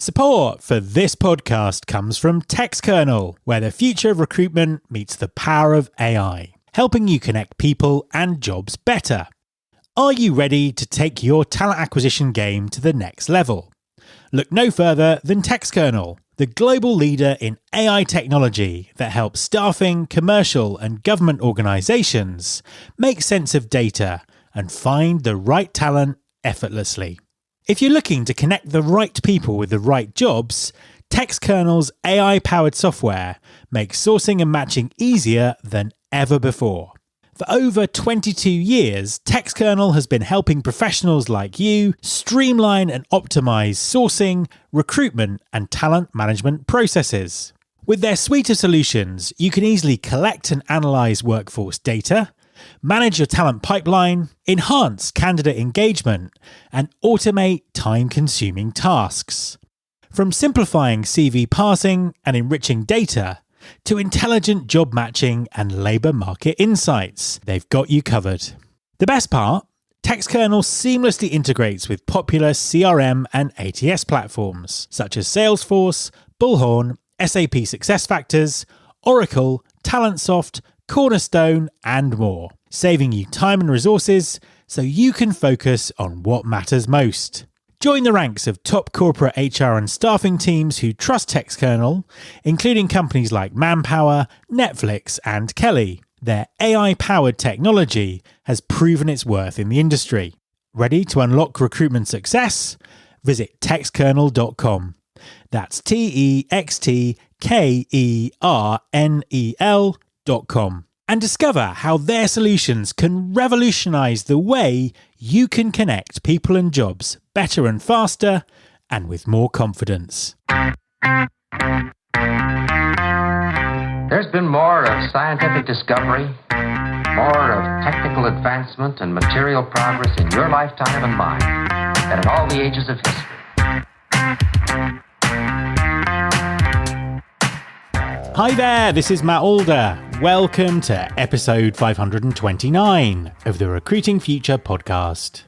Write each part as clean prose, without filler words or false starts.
Support for this podcast comes from TextKernel, where the future of recruitment meets the power of AI, helping you connect people and jobs better. Are you ready to take your talent acquisition game to the next level? Look no further than TextKernel, the global leader in AI technology that helps staffing, commercial and government organisations make sense of data and find the right talent effortlessly. If you're looking to connect the right people with the right jobs, TextKernel's AI-powered software makes sourcing and matching easier than ever before. For over 22 years, TextKernel has been helping professionals like you streamline and optimize sourcing, recruitment, and talent management processes. With their suite of solutions, you can easily collect and analyze workforce data, manage your talent pipeline, enhance candidate engagement, and automate time-consuming tasks. From simplifying CV parsing and enriching data, to intelligent job matching and labour market insights, they've got you covered. The best part? TextKernel seamlessly integrates with popular CRM and ATS platforms, such as Salesforce, Bullhorn, SAP SuccessFactors, Oracle, Talentsoft, Cornerstone, and more, saving you time and resources so you can focus on what matters most. Join the ranks of top corporate HR and staffing teams who trust TextKernel, including companies like Manpower, Netflix, and Kelly. Their AI-powered technology has proven its worth in the industry. Ready to unlock recruitment success? Visit textkernel.com. That's TextKernel.com. And discover how their solutions can revolutionize the way you can connect people and jobs better and faster and with more confidence. There's been more of scientific discovery, more of technical advancement and material progress in your lifetime and mine than in all the ages of history. Hi there, this is Matt Alder. Welcome to episode 529 of the Recruiting Future podcast.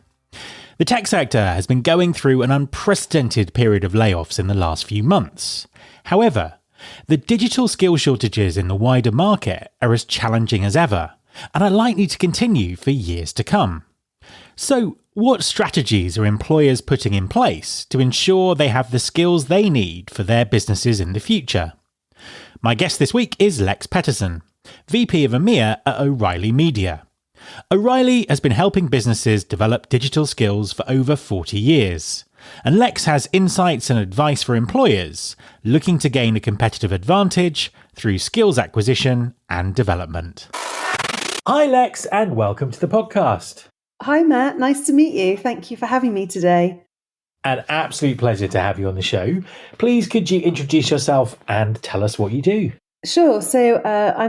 The tech sector has been going through an unprecedented period of layoffs in the last few months. However, the digital skill shortages in the wider market are as challenging as ever and are likely to continue for years to come. So, what strategies are employers putting in place to ensure they have the skills they need for their businesses in the future? My guest this week is Lex Pedersen, VP of EMEA at O'Reilly Media. O'Reilly has been helping businesses develop digital skills for over 40 years, and Lex has insights and advice for employers looking to gain a competitive advantage through skills acquisition and development. Hi Lex, and welcome to the podcast. Hi Matt, nice to meet you. Thank you for having me today. An absolute pleasure to have you on the show. Please could you introduce yourself and tell us what you do? Sure. So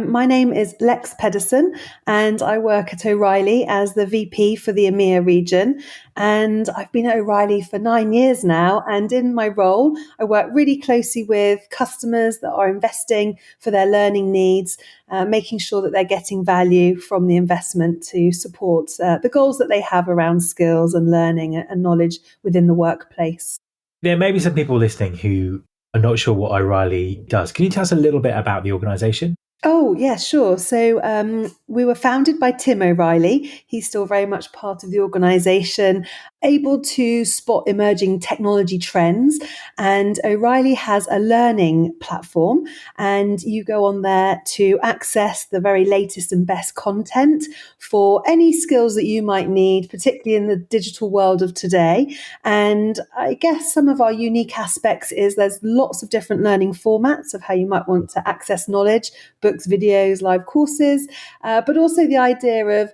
my name is Lex Pedersen and I work at O'Reilly as the VP for the EMEA region. And I've been at O'Reilly for 9 years now. And in my role, I work really closely with customers that are investing for their learning needs, making sure that they're getting value from the investment to support the goals that they have around skills and learning and knowledge within the workplace. There may be some people listening who are not sure what O'Reilly does. Can you tell us a little bit about the organisation? Oh, yeah, sure. So we were founded by Tim O'Reilly. He's still very much part of the organisation, able to spot emerging technology trends. And O'Reilly has a learning platform, and you go on there to access the very latest and best content for any skills that you might need, particularly in the digital world of today. And I guess some of our unique aspects is there's lots of different learning formats of how you might want to access knowledge, books, videos, live courses, but also the idea of,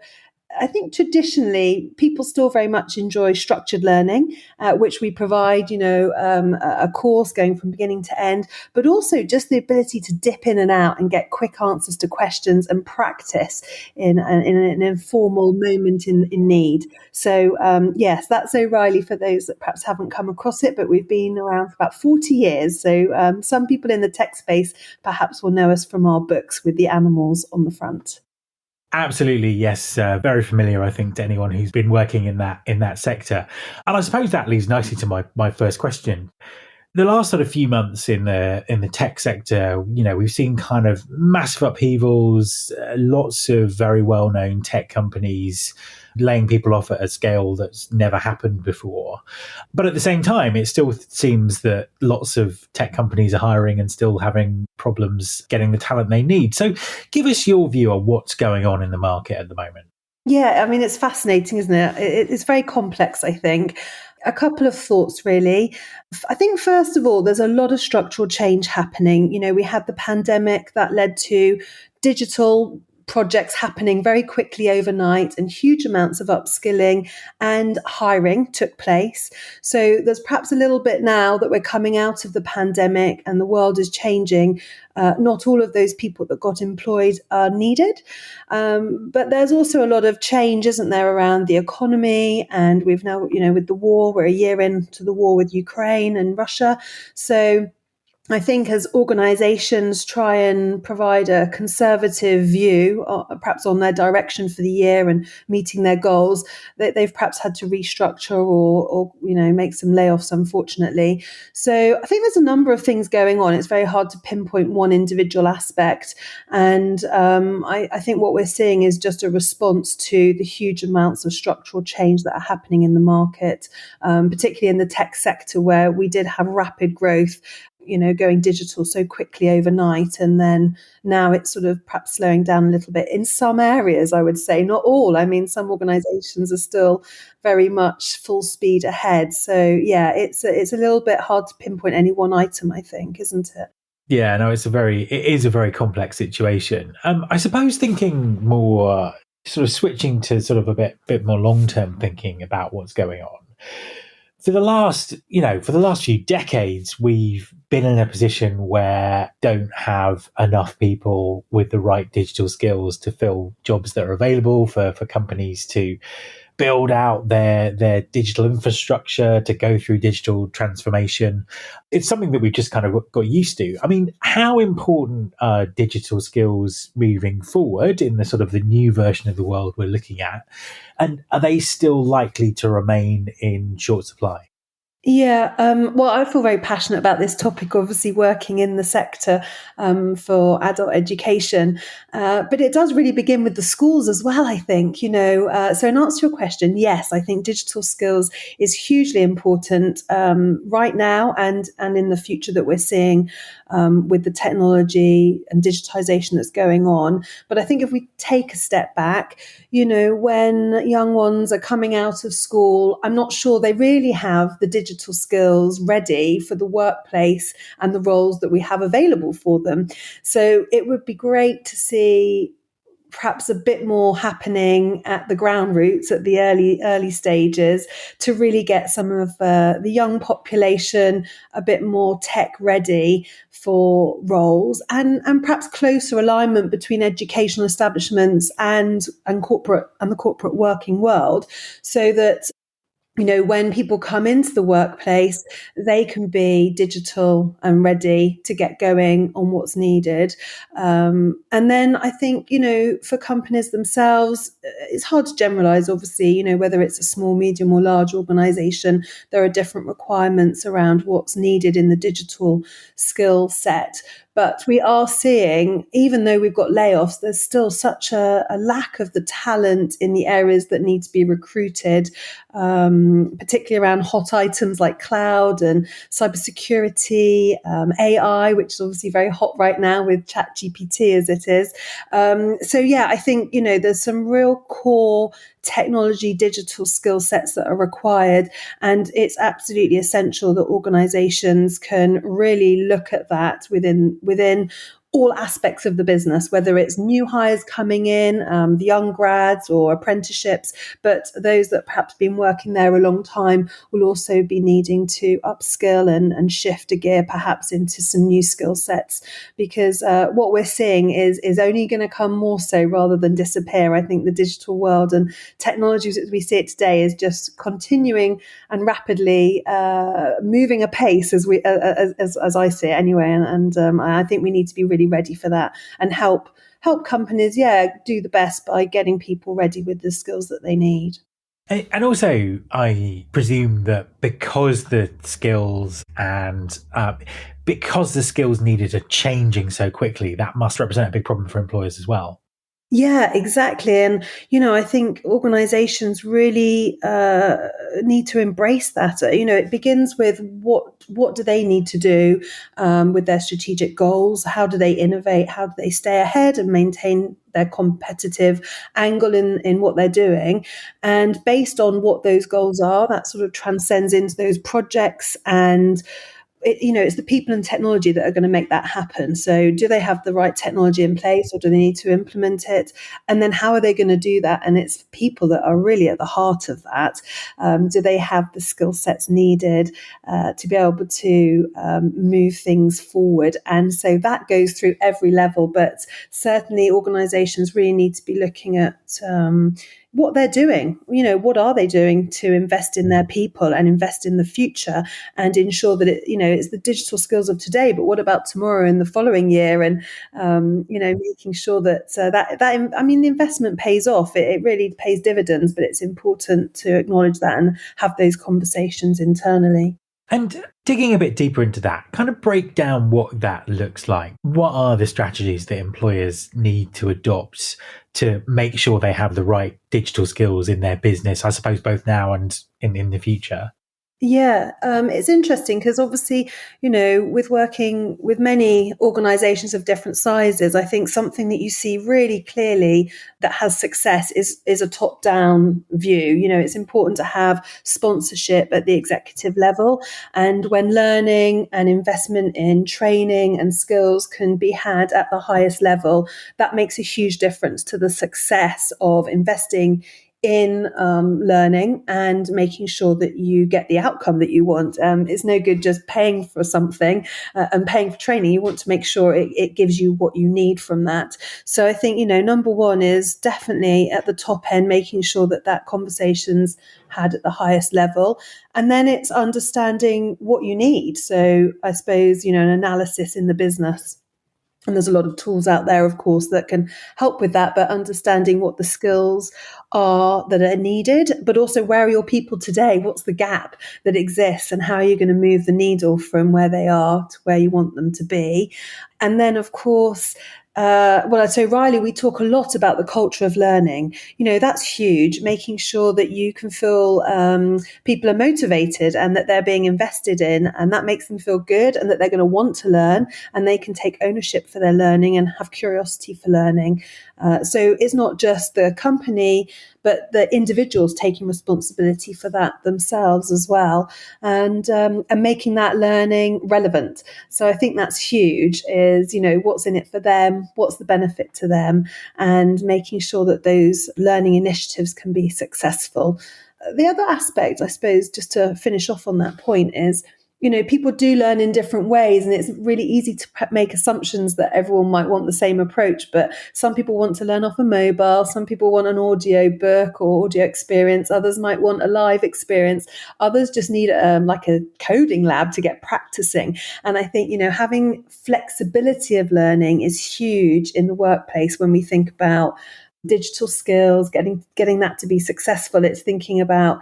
I think traditionally people still very much enjoy structured learning, which we provide, a course going from beginning to end, but also just the ability to dip in and out and get quick answers to questions and practice in an informal moment in need. So yes, that's O'Reilly for those that perhaps haven't come across it, but we've been around for about 40 years. So some people in the tech space perhaps will know us from our books with the animals on the front. Absolutely, yes. Very familiar, I think, to anyone who's been working in that sector. And I suppose that leads nicely to my first question. The last sort of few months in the tech sector, we've seen kind of massive upheavals, lots of very well-known tech companies laying people off at a scale that's never happened before. But at the same time, it still seems that lots of tech companies are hiring and still having problems getting the talent they need. So give us your view on what's going on in the market at the moment. Yeah, I mean, it's fascinating, isn't it? It's very complex, I think. A couple of thoughts, really. I think, first of all, there's a lot of structural change happening. We had the pandemic that led to digital projects happening very quickly overnight, and huge amounts of upskilling and hiring took place. So there's perhaps a little bit now that we're coming out of the pandemic and the world is changing. Not all of those people that got employed are needed. But there's also a lot of change, isn't there, around the economy? And we've now, with the war, we're a year into the war with Ukraine and Russia. So I think as organisations try and provide a conservative view, perhaps on their direction for the year and meeting their goals, they've perhaps had to restructure or make some layoffs, unfortunately. So I think there's a number of things going on. It's very hard to pinpoint one individual aspect. And I think what we're seeing is just a response to the huge amounts of structural change that are happening in the market, particularly in the tech sector, where we did have rapid growth, going digital so quickly overnight. And then now it's sort of perhaps slowing down a little bit in some areas, I would say, not all. I mean, some organizations are still very much full speed ahead. So yeah, it's a little bit hard to pinpoint any one item, I think, isn't it? Yeah, no, it is a very complex situation. I suppose thinking more, sort of switching to sort of a bit more long-term thinking about what's going on. For the last few decades, we've been in a position where don't have enough people with the right digital skills to fill jobs that are available for companies to build out their digital infrastructure, to go through digital transformation. It's something that we've just kind of got used to. I mean, how important are digital skills moving forward in the sort of the new version of the world we're looking at? And are they still likely to remain in short supply? Yeah, well, I feel very passionate about this topic, obviously working in the sector for adult education. But it does really begin with the schools as well, I think. So in answer to your question, yes, I think digital skills is hugely important right now and in the future that we're seeing with the technology and digitization that's going on. But I think if we take a step back, when young ones are coming out of school, I'm not sure they really have the digital skills ready for the workplace and the roles that we have available for them. So it would be great to see perhaps a bit more happening at the ground roots, at the early stages, to really get some of the young population a bit more tech ready for roles, and perhaps closer alignment between educational establishments and corporate and the corporate working world, so that when people come into the workplace, they can be digital and ready to get going on what's needed. And then I think, for companies themselves, it's hard to generalize, obviously, whether it's a small, medium or large organization, there are different requirements around what's needed in the digital skill set. But we are seeing, even though we've got layoffs, there's still such a lack of the talent in the areas that need to be recruited, particularly around hot items like cloud and cybersecurity, AI, which is obviously very hot right now with ChatGPT as it is. So yeah, I think, there's some real core technology, digital skill sets that are required. And it's absolutely essential that organizations can really look at that within all aspects of the business, whether it's new hires coming in, the young grads or apprenticeships, but those that perhaps been working there a long time will also be needing to upskill and shift a gear perhaps into some new skill sets, because what we're seeing is only going to come more so rather than disappear. I think the digital world and technologies as we see it today is just continuing and rapidly moving apace as I see it anyway, and I think we need to be really ready for that and help companies do the best by getting people ready with the skills that they need. And also, I presume that because the skills and because the skills needed are changing so quickly, that must represent a big problem for employers as well. Yeah, exactly. And, I think organizations really need to embrace that. It begins with what do they need to do with their strategic goals? How do they innovate? How do they stay ahead and maintain their competitive angle in what they're doing? And based on what those goals are, that sort of transcends into those projects and it's the people and technology that are going to make that happen. So, do they have the right technology in place, or do they need to implement it? And then, how are they going to do that? And it's people that are really at the heart of that. Do they have the skill sets needed to be able to move things forward? And so that goes through every level. But certainly, organisations really need to be looking at what they're doing. What are they doing to invest in their people and invest in the future and ensure that it's the digital skills of today, but what about tomorrow and the following year? And making sure that the investment pays off. It really pays dividends, but it's important to acknowledge that and have those conversations internally. And digging a bit deeper into that, kind of break down what that looks like. What are the strategies that employers need to adopt to make sure they have the right digital skills in their business, I suppose, both now and in the future? Yeah, it's interesting because obviously, with working with many organizations of different sizes, I think something that you see really clearly that has success is a top-down view. It's important to have sponsorship at the executive level. And when learning and investment in training and skills can be had at the highest level, that makes a huge difference to the success of investing in learning and making sure that you get the outcome that you want. It's no good just paying for something and paying for training. You want to make sure it gives you what you need from that. So I think, number one is definitely at the top end, making sure that conversation's had at the highest level. And then it's understanding what you need. So I suppose, an analysis in the business. And there's a lot of tools out there, of course, that can help with that, but understanding what the skills are that are needed, but also where are your people today? What's the gap that exists and how are you going to move the needle from where they are to where you want them to be? And then, of course, so Riley, we talk a lot about the culture of learning. That's huge, making sure that you can feel people are motivated and that they're being invested in, and that makes them feel good and that they're going to want to learn and they can take ownership for their learning and have curiosity for learning. So it's not just the company, but the individuals taking responsibility for that themselves as well, and making that learning relevant. So I think that's huge. Is what's in it for them, what's the benefit to them, and making sure that those learning initiatives can be successful. The other aspect, I suppose, just to finish off on that point, is people do learn in different ways, and it's really easy to make assumptions that everyone might want the same approach. But some people want to learn off a mobile, some people want an audio book or audio experience, others might want a live experience, others just need like a coding lab to get practicing. And I think, having flexibility of learning is huge in the workplace when we think about digital skills, getting that to be successful. It's thinking about,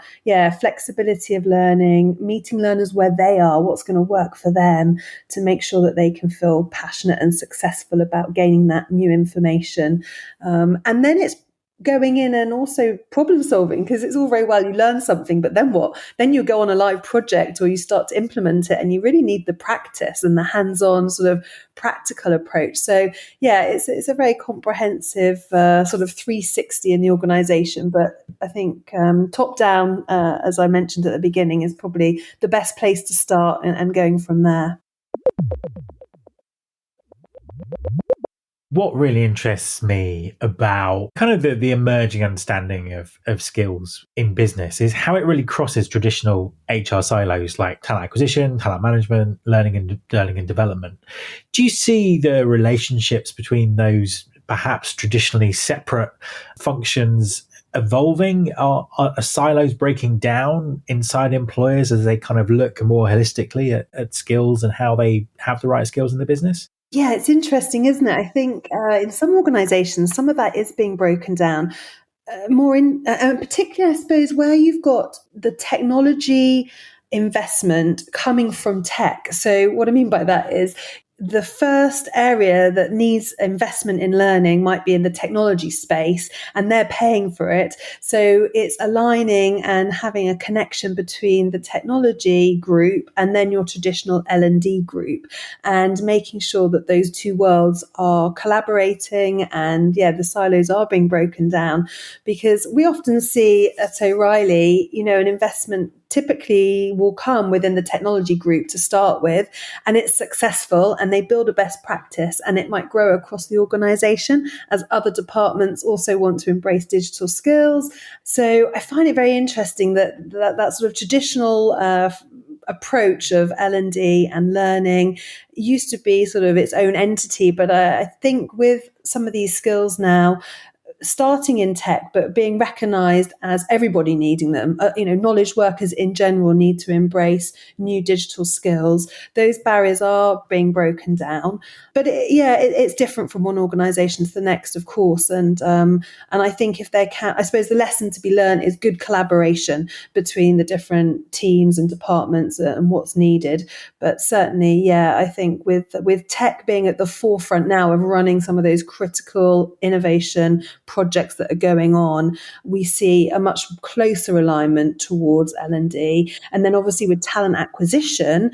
flexibility of learning, meeting learners where they are, what's going to work for them to make sure that they can feel passionate and successful about gaining that new information. And then it's going in and also problem solving, because it's all very well you learn something, but then what? Then you go on a live project or you start to implement it, and you really need the practice and the hands-on sort of practical approach. So it's a very comprehensive sort of 360 in the organization, but I think top down, as I mentioned at the beginning, is probably the best place to start, and going from there. What really interests me about kind of the emerging understanding of skills in business is how it really crosses traditional HR silos like talent acquisition, talent management, learning and development. Do you see the relationships between those perhaps traditionally separate functions evolving? Are silos breaking down inside employers as they kind of look more holistically at skills and how they have the right skills in the business? Yeah, it's interesting, isn't it? I think in some organizations, some of that is being broken down. more in, particularly, I suppose, where you've got the technology investment coming from tech. So, what I mean by that is the first area that needs investment in learning might be in the technology space, and they're paying for it. So it's aligning and having a connection between the technology group and then your traditional L&D group, and making sure that those two worlds are collaborating, and the silos are being broken down. Because we often see at O'Reilly, an investment typically will come within the technology group to start with, and it's successful, and they build a best practice, and it might grow across the organization as other departments also want to embrace digital skills. So I find it very interesting that sort of traditional approach of L&D and learning used to be sort of its own entity, but I think with some of these skills now, starting in tech, but being recognized as everybody needing them. Knowledge workers in general need to embrace new digital skills. Those barriers are being broken down. But it's different from one organization to the next, of course. And I think if they can, I suppose the lesson to be learned is good collaboration between the different teams and departments and what's needed. But certainly, I think with tech being at the forefront now of running some of those critical innovation projects that are going on, we see a much closer alignment towards L&D. And then obviously with talent acquisition,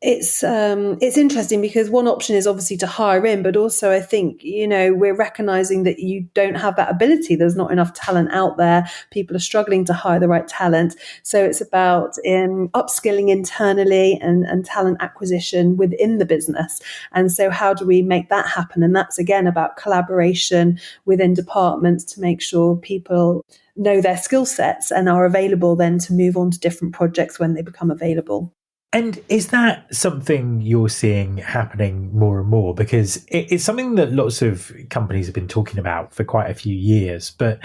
it's interesting because one option is obviously to hire in, but also I think, we're recognizing that you don't have that ability. There's not enough talent out there. People are struggling to hire the right talent. So it's about upskilling internally and talent acquisition within the business. And so how do we make that happen? And that's again about collaboration within departments to make sure people know their skill sets and are available then to move on to different projects when they become available. And is that something you're seeing happening more and more? Because it's something that lots of companies have been talking about for quite a few years, but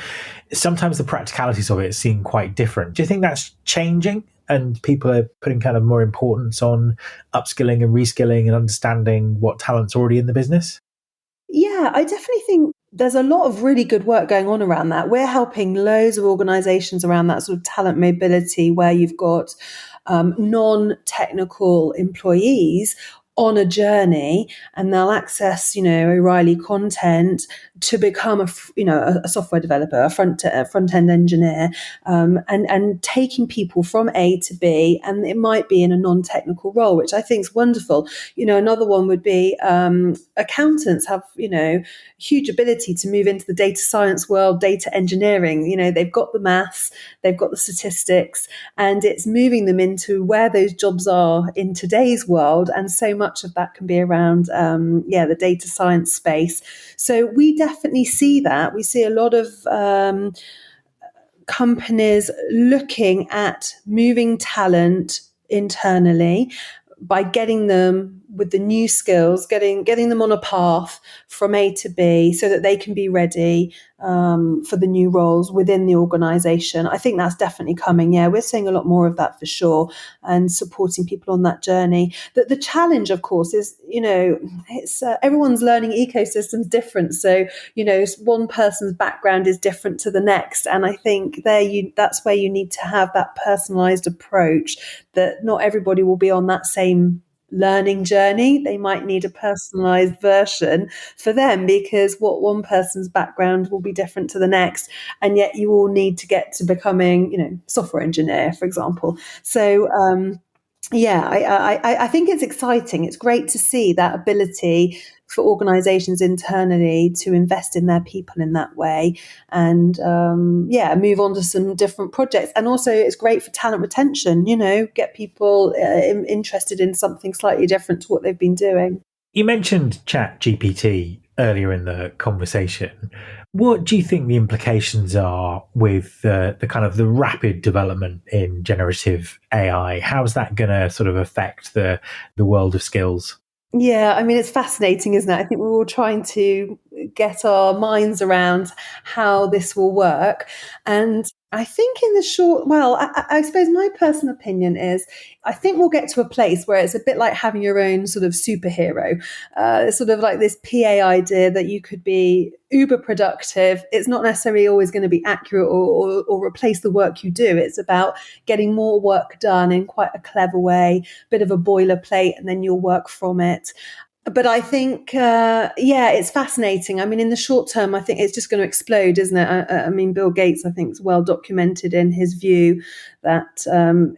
sometimes the practicalities of it seem quite different. Do you think that's changing and people are putting kind of more importance on upskilling and reskilling and understanding what talent's already in the business? Yeah, I definitely think there's a lot of really good work going on around that. We're helping loads of organizations around that sort of talent mobility where you've got non-technical employees on a journey, and they'll access, O'Reilly content to become a software developer, a front end engineer, and taking people from A to B, and it might be in a non-technical role, which I think is wonderful. Another one would be accountants have huge ability to move into the data science world, data engineering. They've got the maths, they've got the statistics, and it's moving them into where those jobs are in today's world, and so much of that can be around the data science space. So we definitely see that. We see a lot of companies looking at moving talent internally by getting them with the new skills, getting them on a path from A to B so that they can be ready for the new roles within the organization. I think that's definitely coming. Yeah, we're seeing a lot more of that for sure, and supporting people on that journey. The challenge, of course, is, it's everyone's learning ecosystem's different. So, one person's background is different to the next. And I think that's where you need to have that personalized approach, that not everybody will be on that same learning journey. They might need a personalized version for them, because what one person's background will be different to the next, and yet you all need to get to becoming, software engineer, for example. So I think it's exciting. It's great to see that ability for organizations internally to invest in their people in that way, and move on to some different projects. And also it's great for talent retention, get people interested in something slightly different to what they've been doing. You mentioned ChatGPT earlier in the conversation. What do you think the implications are with the kind of the rapid development in generative AI? How's that going to sort of affect the world of skills? Yeah, I mean, it's fascinating, isn't it? I think we're all trying to get our minds around how this will work. And I think in the short, well, I suppose my personal opinion is I think we'll get to a place where it's a bit like having your own sort of superhero. It's sort of like this PA idea that you could be uber productive. It's not necessarily always going to be accurate or replace the work you do. It's about getting more work done in quite a clever way, bit of a boilerplate, and then you'll work from it. But I think, it's fascinating. I mean, in the short term, I think it's just going to explode, isn't it? I mean, Bill Gates, I think, is well documented in his view that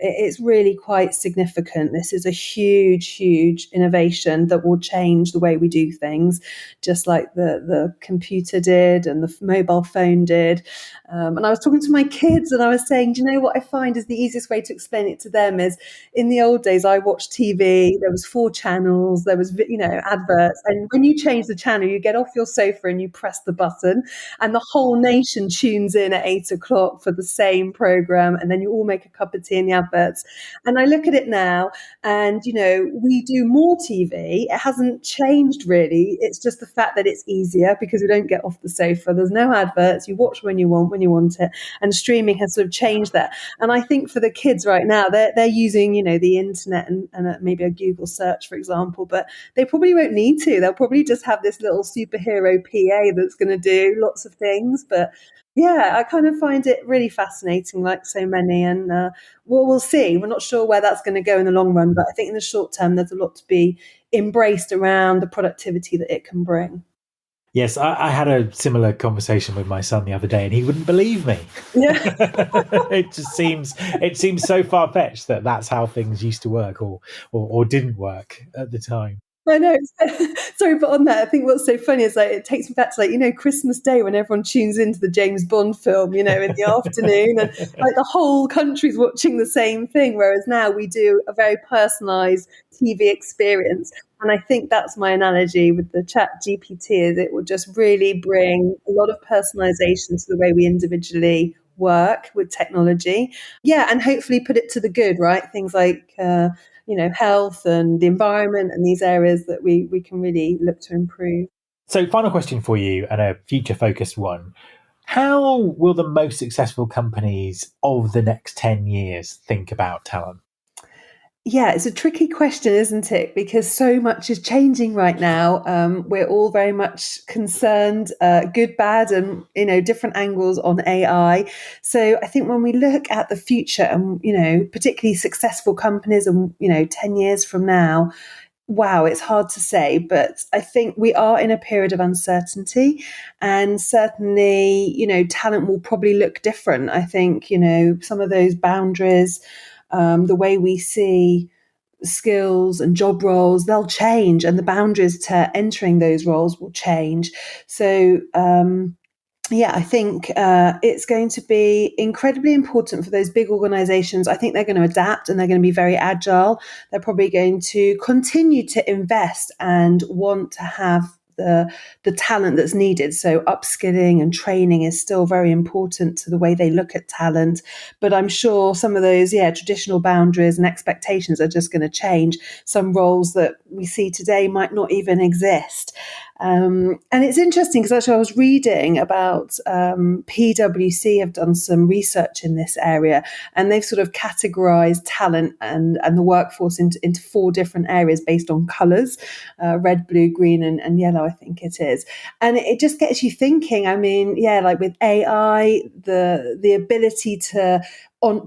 it's really quite significant. This is a huge, huge innovation that will change the way we do things, just like the computer did and the mobile phone did. And I was talking to my kids and I was saying, do you know what I find is the easiest way to explain it to them is in the old days, I watched TV, there was 4 channels, there was, adverts. And when you change the channel, you get off your sofa and you press the button and the whole nation tunes in at 8 o'clock for the same program. And then you all make a cup of tea in the adverts. And I look at it now and, we do more TV. It hasn't changed really. It's just the fact that it's easier because we don't get off the sofa. There's no adverts. You watch when you want it. And streaming has sort of changed that. And I think for the kids right now, they're using, the internet and maybe a Google search, for example, but they probably won't need to. They'll probably just have this little superhero PA that's going to do lots of things. But yeah, I kind of find it really fascinating, like so many. And we'll see. We're not sure where that's going to go in the long run. But I think in the short term, there's a lot to be embraced around the productivity that it can bring. Yes, I had a similar conversation with my son the other day, and he wouldn't believe me. Yeah. It seems so far fetched that that's how things used to work, or didn't work at the time. I know. Sorry, but on that, I think what's so funny is it takes me back to Christmas Day when everyone tunes into the James Bond film, in the afternoon, and the whole country's watching the same thing. Whereas now we do a very personalised TV experience. And I think that's my analogy with the Chat GPT is it will just really bring a lot of personalisation to the way we individually work with technology. Yeah, and hopefully put it to the good, right? Things like health and the environment and these areas that we can really look to improve. So final question for you, and a future focused one. How will the most successful companies of the next 10 years think about talent? Yeah, it's a tricky question, isn't it? Because so much is changing right now. We're all very much concerned, good, bad, and different angles on AI. So I think when we look at the future, and particularly successful companies, and 10 years from now, wow, it's hard to say. But I think we are in a period of uncertainty, and certainly, talent will probably look different. I think some of those boundaries. The way we see skills and job roles, they'll change, and the boundaries to entering those roles will change. So, I think it's going to be incredibly important for those big organizations. I think they're going to adapt and they're going to be very agile. They're probably going to continue to invest and want to have the talent that's needed. So upskilling and training is still very important to the way they look at talent. But I'm sure some of those, traditional boundaries and expectations are just going to change. Some roles that we see today might not even exist. And it's interesting because actually I was reading about PwC have done some research in this area, and they've sort of categorized talent and the workforce into 4 different areas based on colors, red, blue, green, and yellow, I think it is. And it just gets you thinking. I mean, with AI, the ability to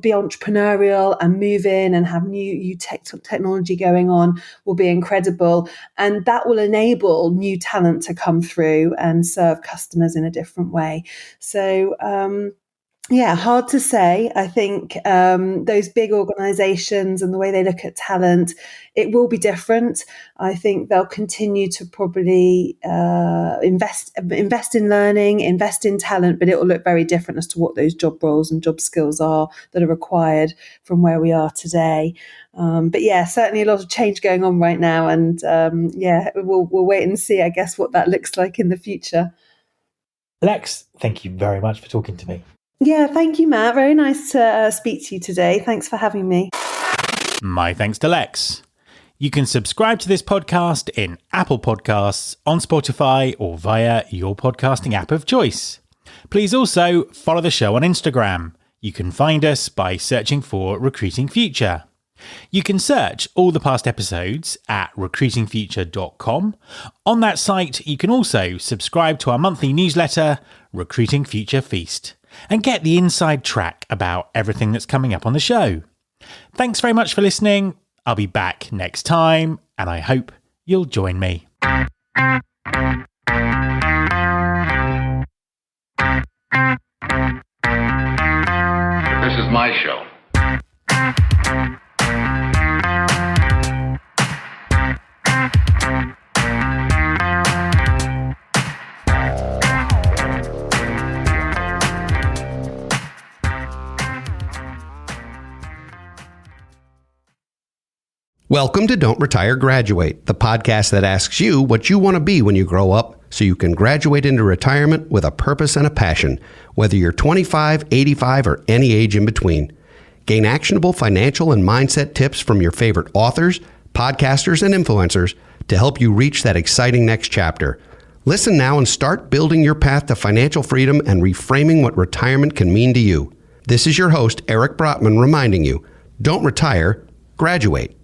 be entrepreneurial and move in and have new technology going on will be incredible. And that will enable new talent to come through and serve customers in a different way. So, hard to say. I think those big organizations and the way they look at talent, it will be different. I think they'll continue to probably invest in learning, invest in talent, but it will look very different as to what those job roles and job skills are that are required from where we are today. But certainly a lot of change going on right now. And we'll wait and see, I guess, what that looks like in the future. Lex, thank you very much for talking to me. Yeah, thank you, Matt. Very nice to speak to you today. Thanks for having me. My thanks to Lex. You can subscribe to this podcast in Apple Podcasts, on Spotify, or via your podcasting app of choice. Please also follow the show on Instagram. You can find us by searching for Recruiting Future. You can search all the past episodes at recruitingfuture.com. On that site, you can also subscribe to our monthly newsletter, Recruiting Future Feast, and get the inside track about everything that's coming up on the show. Thanks very much for listening. I'll be back next time, and I hope you'll join me. This is my show. Welcome to Don't Retire, Graduate, the podcast that asks you what you want to be when you grow up so you can graduate into retirement with a purpose and a passion, whether you're 25, 85, or any age in between. Gain actionable financial and mindset tips from your favorite authors, podcasters, and influencers to help you reach that exciting next chapter. Listen now and start building your path to financial freedom and reframing what retirement can mean to you. This is your host, Eric Brotman, reminding you, don't retire, graduate.